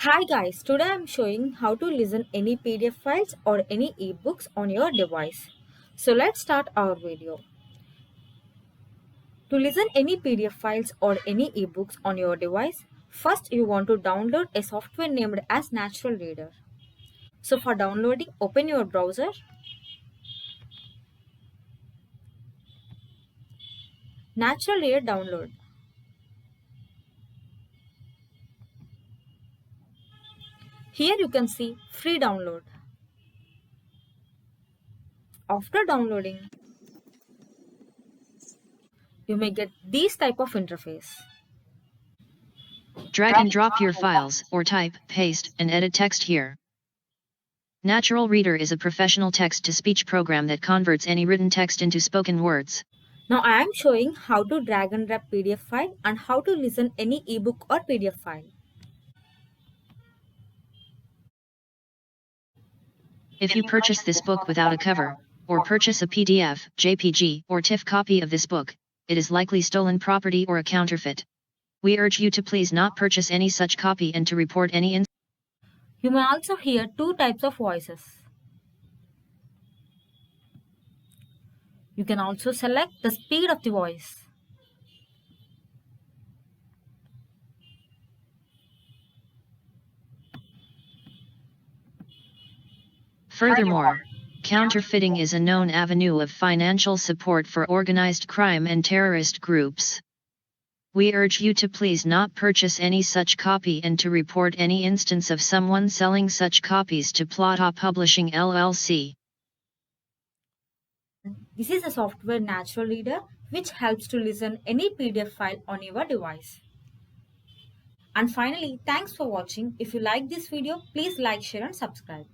Hi guys, today I'm showing how to listen any PDF files or any ebooks on your device. So let's start our video. To listen any PDF files or any ebooks on your device, first you want to download a software named as Natural Reader. So for downloading, open your browser. Natural Reader download. Here you can see free download. After downloading, you may get this type of interface. Drag and drop your files, or type, paste, and edit text here. Natural Reader is a professional text-to-speech program that converts any written text into spoken words. Now I am showing how to drag and drop PDF file and how to listen any ebook or PDF file. If you purchase this book without a cover, or purchase a PDF, JPG, or TIFF copy of this book, it is likely stolen property or a counterfeit. We urge you to please not purchase any such copy and to report any You may also hear two types of voices. You can also select the speed of the voice. Furthermore, counterfeiting is a known avenue of financial support for organized crime and terrorist groups. We urge you to please not purchase any such copy and to report any instance of someone selling such copies to Plata Publishing LLC. This is a software Natural Reader which helps to listen any PDF file on your device. And finally, thanks for watching. If you like this video, please like, share and subscribe.